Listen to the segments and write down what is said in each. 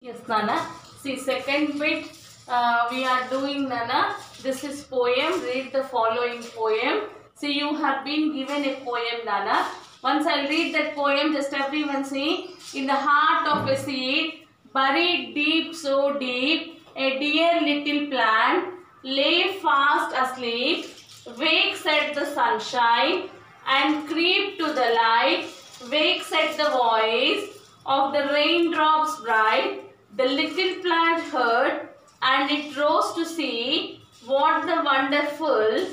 Yes, Nana. See, second bit we are doing, Nana. This is poem. Read the following poem. See, you have been given a poem, Nana. Once I'll read that poem, just everyone see. In the heart of a seed, buried deep, so deep, a dear little plant lay fast asleep, wakes at the sunshine and creep to the light, wakes at the voice of the raindrops bright. The little plant heard and it rose to see what the wonderful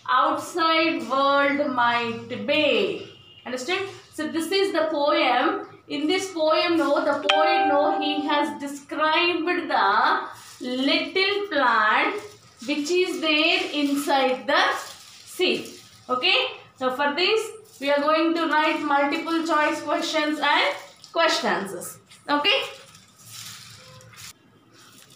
outside world might be. Understand? So this is the poem. In this poem, the poet, he has described the little plant which is there inside the seed. Okay? So for this, we are going to write multiple choice questions and question answers. Okay?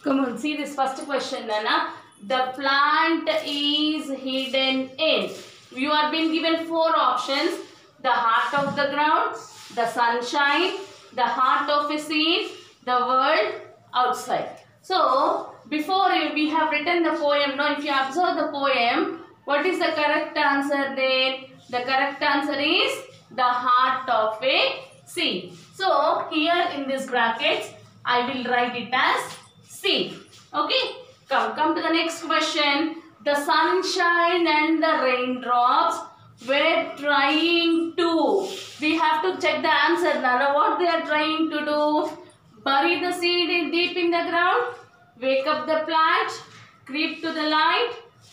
Come on, see this first question, Nana. The plant is hidden in. You are being given 4 options. The heart of the ground, the sunshine, the heart of a seed, the world outside. So, before we have written the poem, now if you observe the poem, what is the correct answer there? The correct answer is the heart of a seed. So, here in this brackets, I will write it as seed. Okay, come to the next question. The sunshine and the raindrops were trying to. We have to check the answer, Nana. What they are trying to do? Bury the seed deep in the ground, wake up the plant, creep to the light,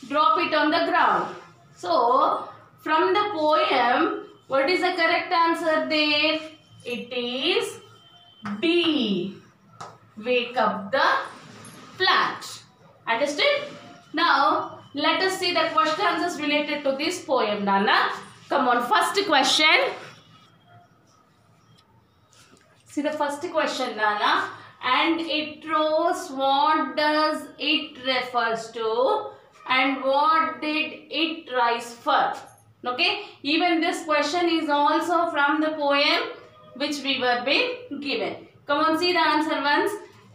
drop it on the ground. So, from the poem, what is the correct answer there? It is B. Wake up the plant. Understood? Now, let us see the question answers related to this poem, Nana. Come on, first question. See the first question, Nana. And it rose, what does it refers to? And what did it rise for? Okay, even this question is also from the poem which we were being given. Come on, see the answer once.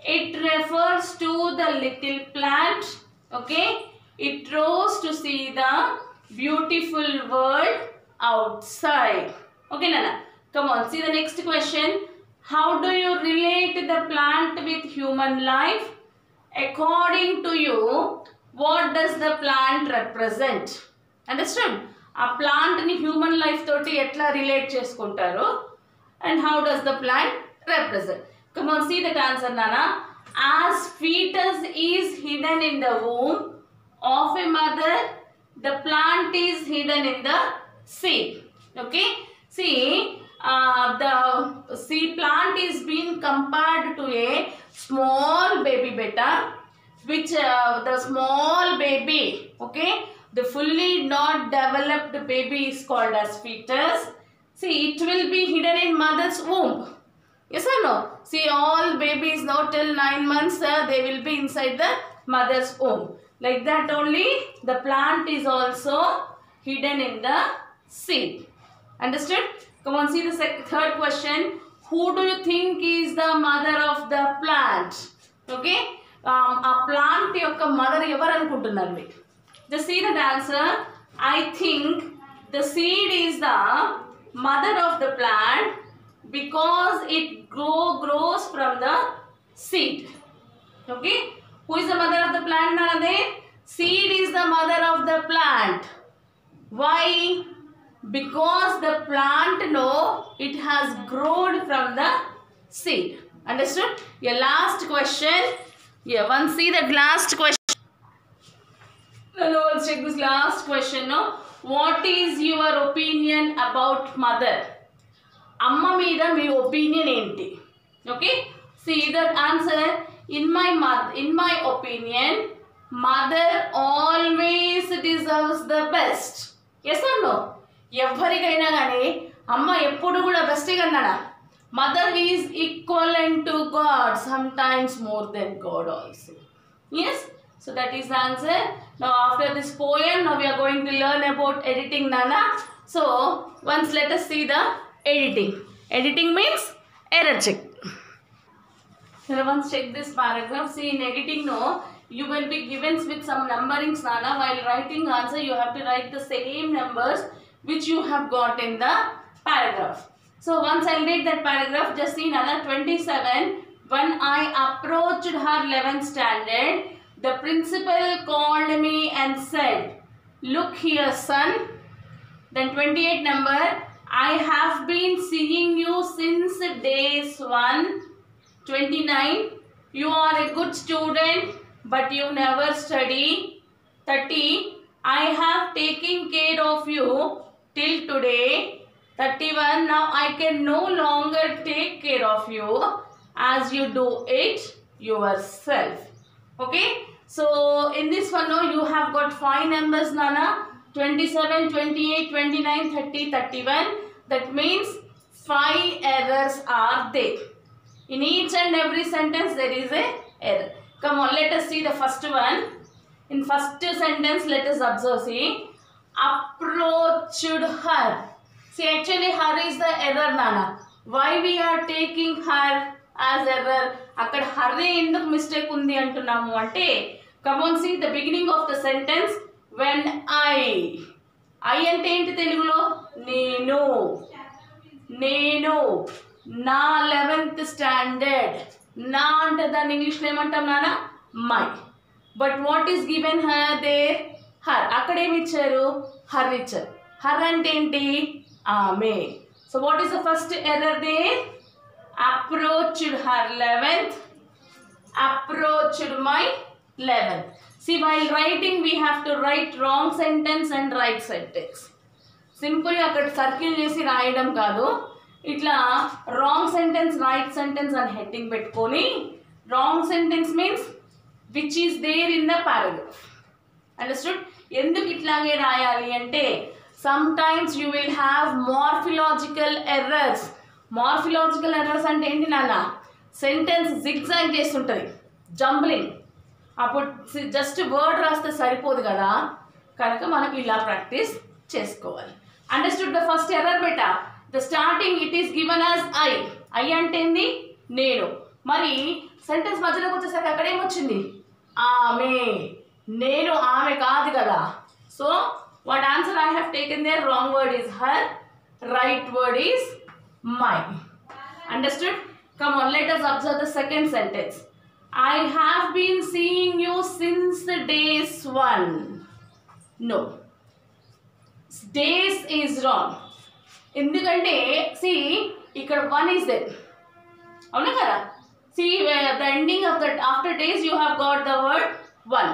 It refers to the little plant. Okay, it rose to see the beautiful world outside. Okay, Nana. Come on, see the next question. How do you relate the plant with human life? According to you, what does the plant represent? Understood? A plant in human life toti etla relate cheskuntaru, and how does the plant represent? Come on, see that answer, Nana. As fetus is hidden in the womb of a mother, the plant is hidden in the seed. Okay? See, the seed plant is being compared to a small baby beta, which the small baby, okay, the fully not developed baby is called as fetus. See, it will be hidden in mother's womb. Yes or no? See, all babies now till 9 months, they will be inside the mother's womb. Like that only, the plant is also hidden in the seed. Understood? Come on, see the third question. Who do you think is the mother of the plant? Okay? A plant yokka mother evaru anukuntunnaru meeku? Just see the answer. I think the seed is the mother of the plant because it grows from the seed. Okay? Who is the mother of the plant, Nana? Seed is the mother of the plant. Why? Because the plant, it has grown from the seed. Understood? Your last question. Yeah, once see that last question. No, let's check this last question. What is your opinion about mother? Amma meeda mee opinion enti? Okay? See that answer. In my opinion, mother always deserves the best. Yes or no? ఎవ్వరికైనా కానీ అమ్మ ఎప్పుడు కూడా best కన్నాడా. Mother is equivalent to God, sometimes more than God also. Yes, so that is the answer. Now after this poem, now we are going to learn about editing, Nana. So once let us see the editing. Editing means error check. So once check this paragraph. See, in editing, no, you will be given with some numberings, Nana. While writing answer, you have to write the same numbers which you have got in the paragraph. So once I'll read that paragraph, just see, Nana. 27. When I approached her 11th standard, the principal called me and said, "Look here, son." Then 28 number, I have been seeing you since days 1. 29, you are a good student, but you never study. 30, I have taken care of you till today. 31, now I can no longer take care of you as you do it yourself. Okay, so in this one, no, you have got 5 numbers, Nana. 27, 28, 29, 30, 31. That means 5 errors are there. In each and every sentence there is a error. Come on, let us see the first one. In first sentence, let us observe. See, approached her. See, actually her is the error, Nana. Why we are taking her as error? Akkada her enduk mistake undi antunnamu ante. Come on, see the beginning of the sentence. When I ante enti telugulo నేను నా 11th standard. నా అంటే దాన్ని ఇంగ్లీష్లో ఏమంటాం నాన్న? My. But what is given her there? Her. అక్కడ ఏమి ఇచ్చారు? హర్ ఇచ్చారు. హర్ అంటే ఏంటి? ఆమె. So what is the first error there? Approached her 11th, approached my 11th. See, while writing we have to write wrong sentence and right sentence. సింపుల్గా అక్కడ circle చేసి రాయడం కాదు, ఇట్లా రాంగ్ సెంటెన్స్ రైట్ సెంటెన్స్ అని హెడ్డింగ్ పెట్టుకొని, wrong sentence means which is there in the paragraph. Understood? ఎందుకు ఇట్లాగే రాయాలి అంటే sometimes you will have morphological errors. Morphological errors అంటే ఏంటి నాన్న? సెంటెన్స్ జిగ్జాగ్ చేస్తుంటుంది, జంబ్లింగ్. అప్పుడు జస్ట్ వర్డ్ రాస్తే సరిపోదు కదా, కనుక మనకు ఇలా ప్రాక్టీస్ చేసుకోవాలి. అండర్స్టూడ్ ద ఫస్ట్ ఎర్రర్ బెటా? The starting it is given as I. I అంటే ఏంది? నేను. మరి సెంటెన్స్ మధ్యలోకి వచ్చేసరికి అక్కడ ఏమొచ్చింది? ఆమె. నేను ఆమె కాదు కదా. So what answer I have taken there? Wrong word is her, right word is my. Understood? Come on, let us observe the second sentence. I have been seeing you since the days 1. No, days is wrong. ఎందుకంటే see ఇక్కడ 1 is there, అవునా కదా? See the ending of that after days you have got the word 1.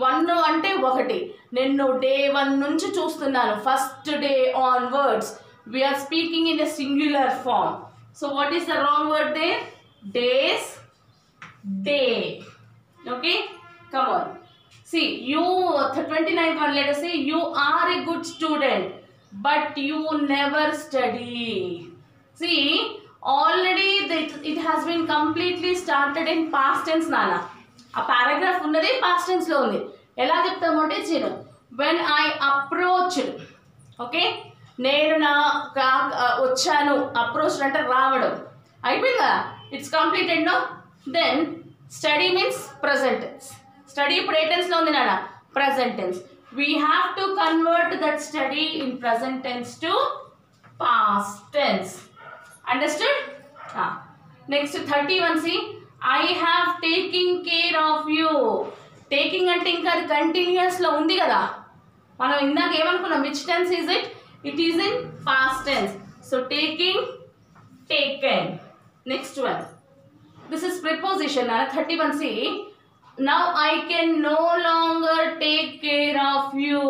1 అంటే 1. నేను day 1 నుంచి చూస్తున్నాను, first day onwards we are speaking in a singular form. So what is the wrong word there? Days, day. Okay, come on. See, you 29th one, let us say you are a good student but you never study. See, already it has been completely started in past tense, nana. A paragraph unnadi past tense lo undi. Ela cheptamu ante chino when I approached. Okay, నేను నా వచ్చాను. Approach అంటే రావడం. అయిపోయిందా? It's completed no. Then study means present tense. Study ఇప్పుడు ఏ టెన్స్లో ఉంది నాన్న? Present tense. We have to convert that study in present tense to past tense. Understood? Next 31 C I have taking care of you. Taking అంటే ఇంకా అది కంటిన్యూస్లో ఉంది కదా. మనం ఇందాక ఏమనుకున్నాం? Which tense is it? It is in past tense. So taking, taken. Next one. This is preposition. 31 see. Now I can no longer take care of you.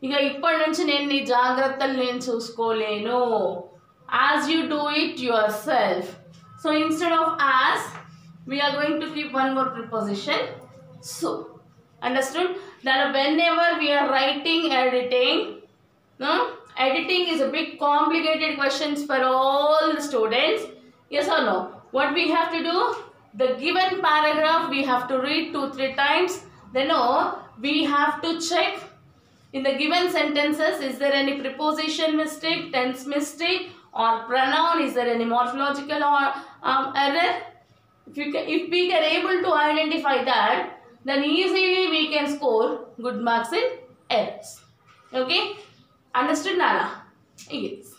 ఇక ఇప్పటి నుంచి నేను నీ జాగ్రత్తలు నేను చూసుకోలేను. As you do it yourself. So instead of as, we are going to keep one more preposition. So. Understood? Now whenever we are writing, editing, no? Editing is a big complicated questions for all the students. Yes or no? What we have to do? The given paragraph we have to read 2-3 times. Then we have to check in the given sentences, is there any preposition mistake, tense mistake or pronoun? Is there any morphological or error? If we can able to identify that, then easily we can score good marks in errors. Okay, understood, Nala? Yes.